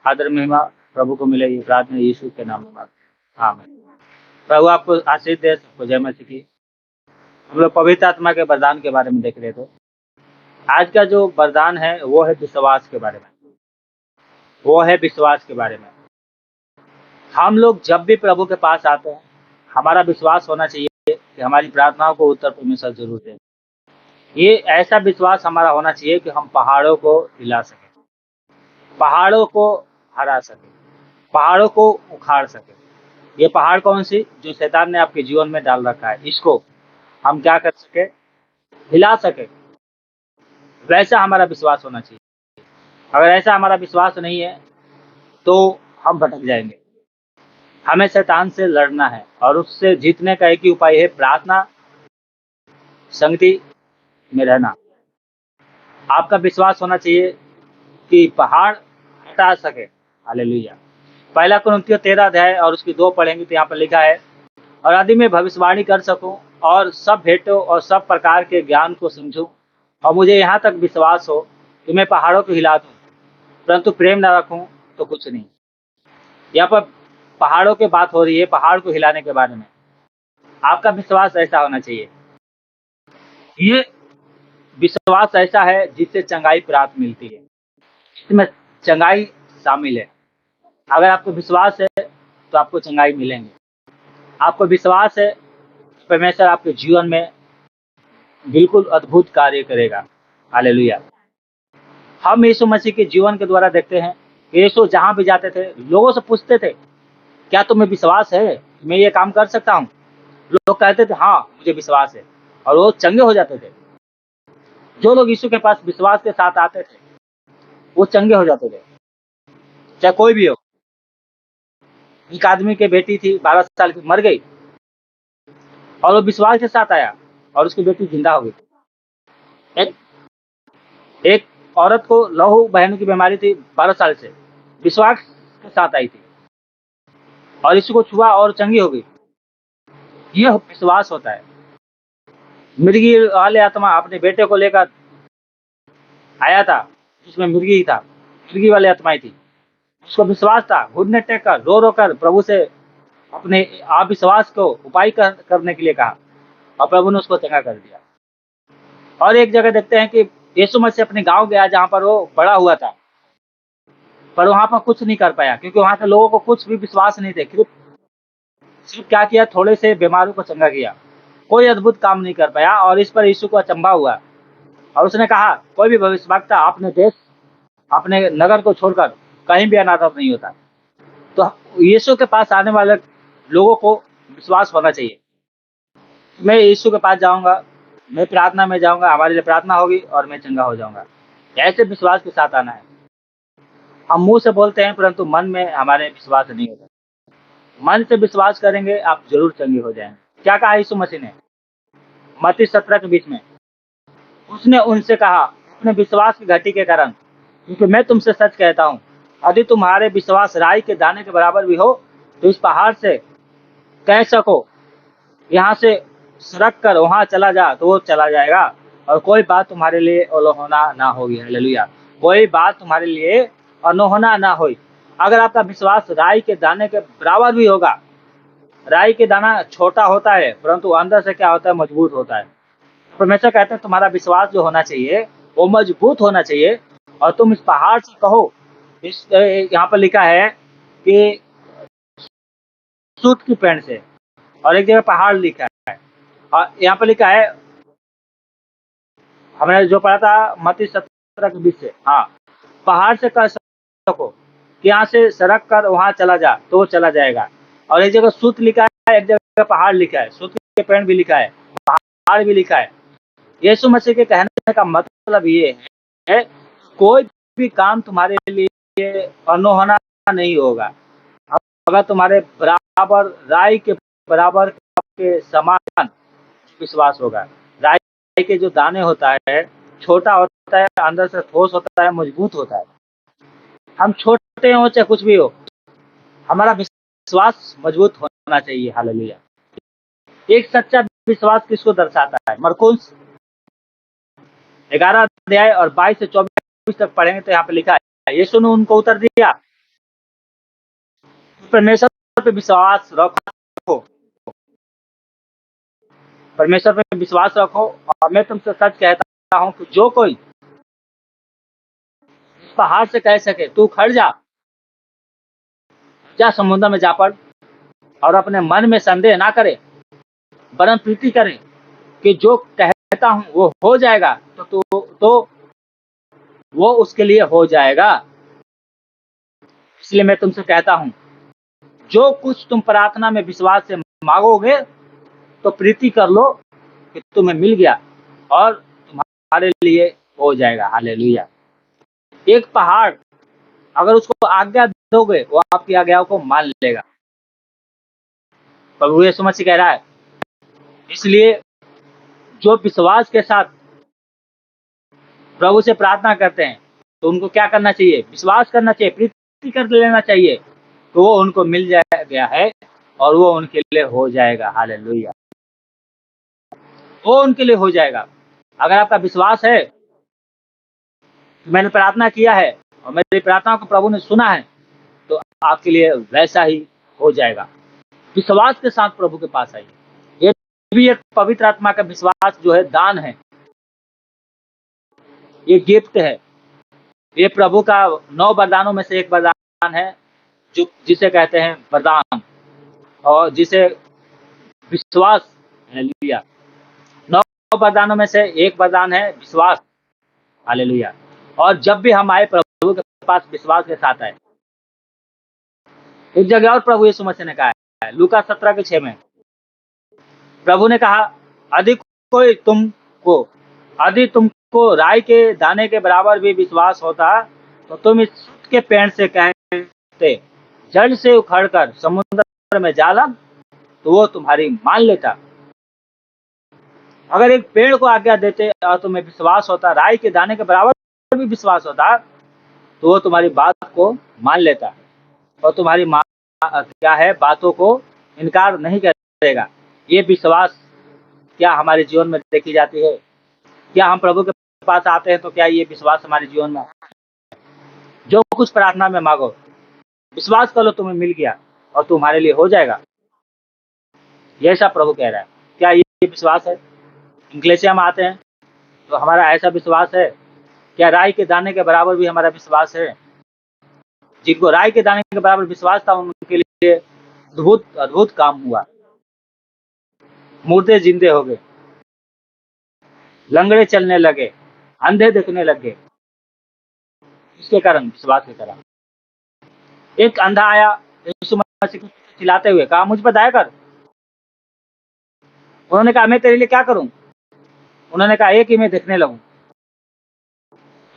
आदर महिमा प्रभु को मिले, ये प्रार्थना यीशु के नाम में मांगते हैं। आमीन। प्रभु आपको आशीष दे, सबको जय मसीह की। हम लोग पवित्र आत्मा के वरदान के बारे में देख रहे थे। आज का जो वरदान है वो है विश्वास के बारे में, वो है विश्वास के बारे में। हम लोग जब भी प्रभु के पास आते हैं, हमारा विश्वास होना चाहिए कि हमारी प्रार्थनाओं को उत्तर परमेश्वर जरूर दे। ये ऐसा विश्वास हमारा होना चाहिए कि हम पहाड़ों को हिला सकें, पहाड़ों को हरा सकें, पहाड़ों को उखाड़ सकें। ये पहाड़ कौन सी जो शैतान ने आपके जीवन में डाल रखा है, इसको हम क्या कर सके, हिला सके। वैसा हमारा विश्वास होना चाहिए। अगर ऐसा हमारा विश्वास नहीं है तो हम भटक जाएंगे। हमें शैतान से लड़ना है और उससे जीतने का एक ही उपाय है प्रार्थना, संगति में रहना। आपका विश्वास होना चाहिए कि पहाड़ हटा सके। हालेलुया। पहला कुरिन्थियों 13 अध्याय और उसकी 2 पढ़ेंगे तो यहाँ पर लिखा है, और यदि मैं भविष्यवाणी कर सकूं और सब भेंटों और सब प्रकार के ज्ञान को समझूं, और मुझे यहाँ तक विश्वास हो कि मैं पहाड़ों को हिला दूं, परंतु प्रेम न रखूं तो कुछ नहीं। यहाँ पर पहाड़ों की बात हो रही है, पहाड़ को हिलाने के बारे में। आपका विश्वास ऐसा होना चाहिए। ये विश्वास ऐसा है जिससे चंगाई प्राप्त मिलती है, इसमें चंगाई शामिल है। अगर आपको विश्वास है तो आपको चंगाई मिलेंगे। आपको विश्वास है परमेश्वर आपके जीवन में बिल्कुल अद्भुत कार्य करेगा। हालेलुया। हम यीशु मसीह के जीवन के द्वारा देखते हैं कि यीशु जहां भी जाते थे लोगों से पूछते थे, क्या तुम्हें विश्वास है मैं ये काम कर सकता हूँ? लोग कहते थे हाँ मुझे विश्वास है, और वो चंगे हो जाते थे। जो लोग यीशु के पास विश्वास के साथ आते थे वो चंगे हो जाते थे, चाहे कोई भी हो। एक आदमी की बेटी थी 12 साल की, मर गई, और वो विश्वास के साथ आया और उसकी बेटी जिंदा हो गई। एक एक औरत को लहू बहन की बीमारी थी 12 साल से, विश्वास के साथ आई थी और यीशु को छुआ और चंगी हो गई। यह विश्वास होता है। मिर्गी वाले आत्मा अपने बेटे को लेकर आया था, जिसमें मिर्गी ही था, मिर्गी वाली आत्माएं थी। उसको विश्वास था, घुटने टेक कर रो रो कर प्रभु से अपने अविश्वास को उपाय करने के लिए कहा, और प्रभु ने उसको चंगा कर दिया। और एक जगह देखते हैं कि यीशु मसीह अपने गांव गया जहां पर वो बड़ा हुआ था, पर वहां पर कुछ नहीं कर पाया क्योंकि वहां के लोगों को कुछ भी विश्वास नहीं थे। सिर्फ क्या किया, थोड़े से बीमारों को चंगा किया, कोई अद्भुत काम नहीं कर पाया। और इस पर यीशु को अचंभा हुआ और उसने कहा, कोई भी भविष्यवक्ता अपने देश, अपने नगर को छोड़कर कहीं भी अनाथ नहीं होता। तो यीशु के पास आने वाले लोगों को विश्वास होना चाहिए। मैं यीशु के पास जाऊंगा, मैं प्रार्थना में जाऊंगा, हमारे लिए प्रार्थना होगी और मैं चंगा हो जाऊंगा। ऐसे विश्वास के साथ आना है। हम मुंह से बोलते हैं परंतु मन में हमारे विश्वास नहीं होता। मन से विश्वास करेंगे आप जरूर चंगे हो जाएंगे। क्या कहा यीशु मसीह ने मत्ती 17 के बीच में? उसने उनसे कहा, अपने विश्वास की घटी के कारण, क्योंकि मैं तुमसे सच कहता हूँ, यदि तुम्हारे विश्वास राई के दाने के बराबर भी हो तो इस पहाड़ से कह सको यहाँ से सरक कर वहां चला जा, तो वो चला जाएगा, और कोई बात तुम्हारे लिए अनहोना ना होगी। हालेलुया। कोई बात तुम्हारे लिए अनहोना ना होगी। अगर आपका विश्वास राई के दाने के बराबर भी होगा, राई के दाना छोटा होता है परंतु अंदर से क्या होता है, मजबूत होता है। परमेश्वर कहते हैं तुम्हारा विश्वास जो होना चाहिए वो मजबूत होना चाहिए, और तुम इस पहाड़ से कहो, इस यहाँ पर लिखा है कि सूत की पेड़ से, और एक जगह पहाड़ लिखा है, और यहाँ पर लिखा है, हमने जो पढ़ा था मत्ती 17 के बीच से, हाँ, पहाड़ से कह सको कि यहाँ से सड़क कर वहां चला जा, तो वो चला जाएगा। और एक जगह सूत लिखा है, एक जगह पहाड़ लिखा है, सूत के पेड़ भी लिखा है, पहाड़ भी लिखा है। यीशु मसीह के कहने का मतलब ये है, कोई भी काम तुम्हारे लिए अनहोना नहीं होगा। अगर तुम्हारे बराबर राई के बराबर के समान विश्वास होगा। राई के जो दाने होता है छोटा होता है, अंदर से ठोस होता है, मजबूत होता है। हम छोटे हो चाहे कुछ भी हो, हमारा विश्वास मजबूत होना चाहिए। हालेलुया। एक सच्चा विश्वास किसको दर्शाता है? मरकुस 11 अध्याय और 22 से 24 तक पढ़ेंगे तो यहाँ पे लिखा है, यीशु ने उनको उत्तर दिया, परमेश्वर पे विश्वास रखो, परमेश्वर पे विश्वास रखो। और मैं तुमसे सच कहता हूं कि जो कोई पहाड़ से कह सके तू खड़ जा, जा समुद्र में जा पड़, और अपने मन में संदेह ना करे वरन प्रीति करे कि जो कहता हूं वो हो जाएगा, तो वो उसके लिए हो जाएगा। इसलिए मैं तुमसे कहता हूं, जो कुछ तुम प्रार्थना में विश्वास से मांगोगे तो प्रीति कर लो कि तुम्हें मिल गया और तुम्हारे लिए हो जाएगा। हालेलुया। एक पहाड़ अगर उसको आज्ञा दोगे वो आपकी आज्ञाओं को मान लेगा। प्रभु यीशु मसीह कह रहा है, इसलिए जो विश्वास के साथ प्रभु से प्रार्थना करते हैं तो उनको क्या करना चाहिए? विश्वास करना चाहिए, प्रीति कर लेना चाहिए, तो वो उनको मिल गया है और वो उनके लिए हो जाएगा। हालेलुया। वो उनके लिए हो जाएगा। अगर आपका विश्वास है, मैंने प्रार्थना किया है और मेरी प्रार्थना को प्रभु ने सुना है, तो आपके लिए वैसा ही हो जाएगा। विश्वास के साथ प्रभु के पास आइए। ये भी एक पवित्र आत्मा का विश्वास जो है दान है, ये गिफ्ट है। ये प्रभु का 9 वरदानों में से एक वरदान है, जो जिसे कहते हैं वरदान, और जिसे विश्वास लिया। 9 वरदानों में से एक वरदान है विश्वास। हालेलुया। और जब भी हम आए प्रभु के पास विश्वास के साथ आए। एक जगह और प्रभु यीशु मसीह ने कहा है, लूका 17:6 में प्रभु ने कहा, यदि तुमको राई के दाने के बराबर भी विश्वास होता तो तुम इस के पेड़ से कहते, जड़ से उखड़कर समुद्र में जा लग, तो वो तुम्हारी मान लेता। अगर एक पेड़ को आज्ञा देते और तुम्हें विश्वास होता, राई के दाने के बराबर भी विश्वास होता, तो वो तुम्हारी बात को मान लेता और तुम्हारी क्या है, बातों को इनकार नहीं करेगा। ये विश्वास क्या हमारे जीवन में देखी जाती है? क्या हम प्रभु के पास आते हैं तो क्या ये विश्वास हमारे जीवन में? जो कुछ प्रार्थना में मांगो, विश्वास कर लो तुम्हें मिल गया और तुम्हारे लिए हो जाएगा। ये ऐसा प्रभु कह रहा है। क्या ये विश्वास है? इंग्लिशिया में आते हैं तो हमारा ऐसा विश्वास है? क्या राई के दाने के बराबर भी हमारा विश्वास है? जिनको राई के दाने के बराबर विश्वास था उनके लिए अद्भुत काम हुआ। मुर्दे जिंदे हो गए, लंगड़े चलने लगे, अंधे देखने लगे। इसके कारण, विश्वास के कारण। एक अंधा आया यीशु मसीह को चिल्लाते हुए, कहा, मुझ पर दया कर। उन्होंने कहा, मैं तेरे लिए क्या करूं? उन्होंने कहा, एक ही मैं देखने लगूं।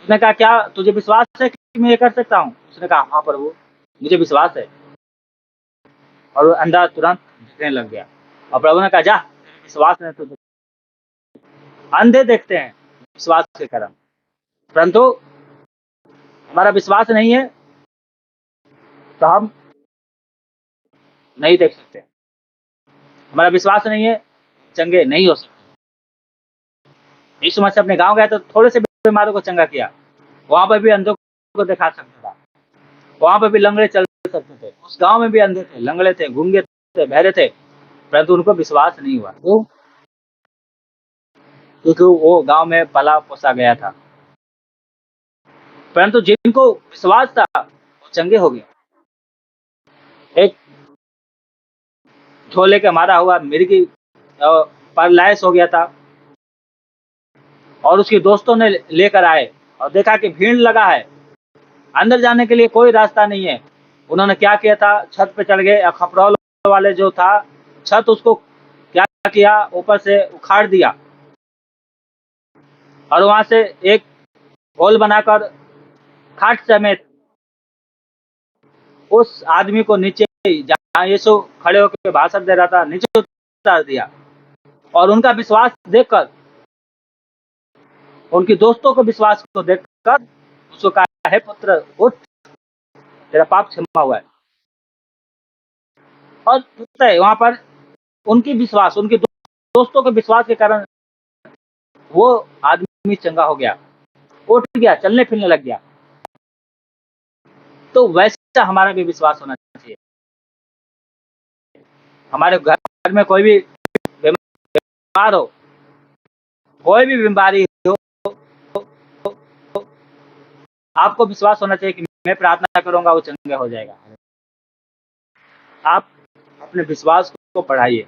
उसने कहा, क्या तुझे विश्वास है कि मैं ये कर सकता हूं? उसने कहा, हाँ प्रभु, मुझे विश्वास है। और वो अंधा तुरंत दिखने लग गया। और प्रभु ने कहा, जा, विश्वास ने तो। अंधे देखते हैं विश्वास के कारण, परंतु हमारा विश्वास नहीं है तो हम नहीं देख सकते। हमारा विश्वास नहीं है, चंगे नहीं हो सकते। यीशु मसीह अपने गांव गया तो थोड़े से बीमारों को चंगा किया। वहां पर भी अंधों को दिखा सकता था, वहां पर भी लंगड़े चल सकते थे। उस गांव में भी अंधे थे, लंगड़े थे, गूंगे थे, बहरे थे, परंतु उनको विश्वास नहीं हुआ। क्यों? क्योंकि वो गांव में पला पोसा गया था। परंतु जिनको विश्वास था वो चंगे हो गए। एक झोले के मारा हुआ मिर्गी पैरालाइज हो गया था और उसके दोस्तों ने लेकर आए और देखा कि भीड़ लगा है, अंदर जाने के लिए कोई रास्ता नहीं है। उन्होंने क्या किया था, छत पे चढ़ गए। खपरौल वाले जो था छत, उसको क्या किया, ऊपर से उखाड़ दिया और वहां से एक होल बनाकर खाट समेत उस आदमी को नीचे, जहां यीशु खड़े होकर भाषण दे रहा था, नीचे उतार दिया। और उनका विश्वास देखकर, उनके दोस्तों के विश्वास को देखकर उसको कहा, है पुत्र उठ, तेरा पाप क्षमा हुआ है। और वहां पर उनकी विश्वास, उनके दोस्तों के विश्वास के कारण वो आदमी चंगा हो गया, उठ गया, चलने फिरने लग गया। तो वैसा हमारा भी विश्वास होना चाहिए। हमारे घर में कोई भी बीमार हो, कोई भी बीमारी हो, आपको विश्वास होना चाहिए कि मैं प्रार्थना करूंगा वो चंगा हो जाएगा। आप अपने विश्वास को बढ़ाइए।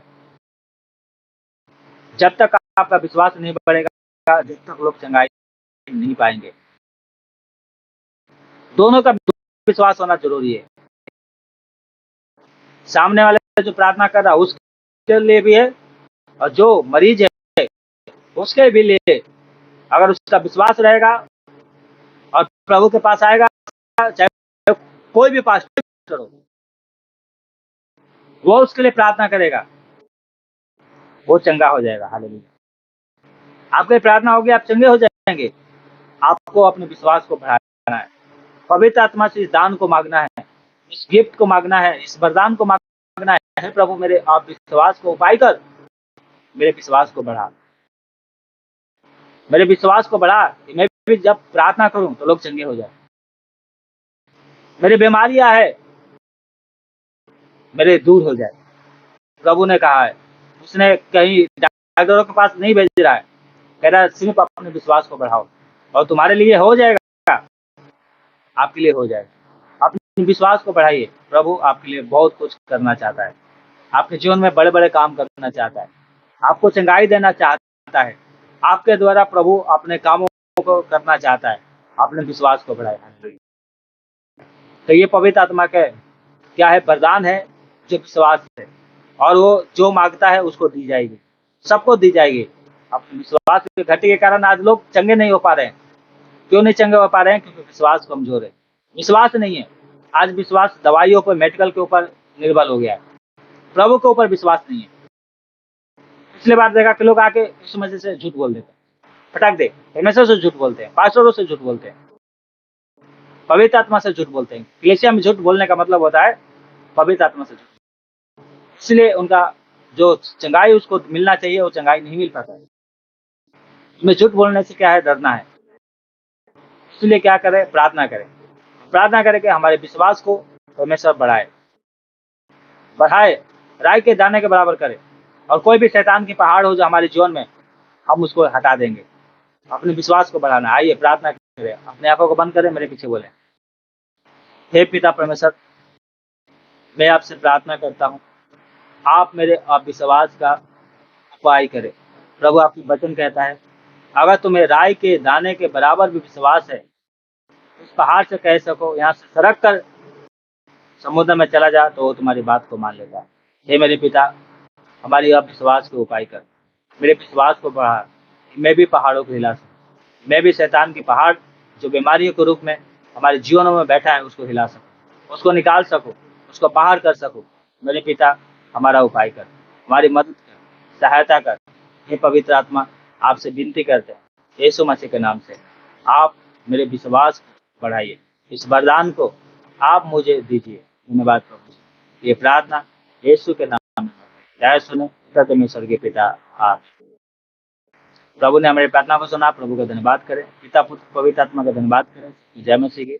जब तक आपका विश्वास नहीं बढ़ेगा, जब तक लोग चंगाई नहीं पाएंगे। दोनों का विश्वास होना जरूरी है। सामने वाले जो प्रार्थना कर रहा है उसके लिए भी है, और जो मरीज है उसके भी लिए। अगर उसका विश्वास रहेगा और प्रभु के पास आएगा, चाहे कोई भी पास्टर हो, वो उसके लिए प्रार्थना करेगा, वो चंगा हो जाएगा। हालेलुया। आपकी प्रार्थना होगी, आप चंगे हो जाएंगे। आपको अपने विश्वास को बढ़ाना है, पवित्र आत्मा से इस दान को मांगना है, इस गिफ्ट को मांगना है, इस वरदान को मांगना है। हे प्रभु, मेरे आप विश्वास को उपाय कर, मेरे विश्वास को बढ़ा, मेरे विश्वास को बढ़ा कि मैं भी जब प्रार्थना करूं तो लोग चंगे हो जाए। मेरी बीमारियां है मेरे दूर हो जाए। प्रभु ने कहा है, उसने कहीं डॉक्टरों के पास नहीं भेज रहा है, कह रहा है सिर्फ अपने विश्वास को बढ़ाओ और तुम्हारे लिए हो जाएगा, आपके लिए हो जाएगा। अपने विश्वास को बढ़ाइए। प्रभु आपके लिए बहुत कुछ करना चाहता है, आपके जीवन में बड़े बड़े काम करना चाहता है, आपको चंगाई देना चाहता है। आपके द्वारा प्रभु अपने कामों को करना चाहता है। अपने विश्वास को बढ़ाए। तो ये पवित्र आत्मा का क्या है? वरदान है जो विश्वास है, और वो जो मांगता है उसको दी जाएगी, सबको दी जाएगी। अपने विश्वास के घटी के कारण आज लोग चंगे नहीं हो पा रहे हैं। क्यों नहीं चंगे हो पा रहे हैं? क्योंकि विश्वास कमजोर है। विश्वास नहीं है। आज विश्वास दवाइयों पर, मेडिकल के ऊपर निर्भर हो गया है, प्रभु के ऊपर विश्वास नहीं है। पिछली बार देखा कि लोग आके इस मजे से झूठ बोल देते हैं, फटाक दे, हमेशा से झूठ बोलते हैं, पास्टरों से झूठ बोलते हैं, पवित्र आत्मा से झूठ बोलते हैं। कलीसिया में झूठ बोलने का मतलब होता है पवित्र आत्मा से झूठ। इसलिए उनका जो चंगाई उसको मिलना चाहिए वो चंगाई नहीं मिल पाता है। उसमें झूठ बोलने से क्या है? डरना है। इसलिए क्या करें? प्रार्थना करें। प्रार्थना करके हमारे विश्वास को परमेश्वर बढ़ाए, राय के दाने के बराबर करे। और कोई भी शैतान की पहाड़ हो जो हमारे जीवन में, हम उसको हटा देंगे। अपने विश्वास को बढ़ाना। आइए प्रार्थना करें। अपने आंखों को बंद करें, मेरे पीछे बोले। हे पिता परमेश्वर, मैं आपसे प्रार्थना करता हूँ, आप मेरे अविश्वास का उपाय करें। प्रभु, आपकी वचन कहता है, अगर तुम्हें राय के दाने के बराबर भी विश्वास है, उस पहाड़ से कह सको यहाँ से सरक कर समुद्र में चला जा, तो वो तुम्हारी बात को मान लेगा। हे मेरे पिता, हमारी अविश्वास के उपाय कर, मेरे विश्वास को बढ़ा, मैं भी पहाड़ों को हिला सकूं। मैं भी शैतान की पहाड़ जो बीमारियों के रूप में हमारे जीवनों में बैठा है उसको हिला सकूं, उसको निकाल सकूं, उसको बाहर कर सकूं। मेरे पिता, हमारा उपाय कर, हमारी मदद कर, सहायता कर। हे पवित्र आत्मा, आपसे विनती करते हैं यीशु मसीह के नाम से, आप मेरे विश्वास को बढ़ाइए। इस वरदान को आप मुझे दीजिए। धन्यवाद प्रभु। ये प्रार्थना यीशु के नाम में जय सुने परमेश्वर के पिता। आप प्रभु ने हमारी प्रार्थना को सुना। प्रभु का धन्यवाद करें। पिता, पुत्र, पवित्र आत्मा का धन्यवाद करें। जय मसीह की।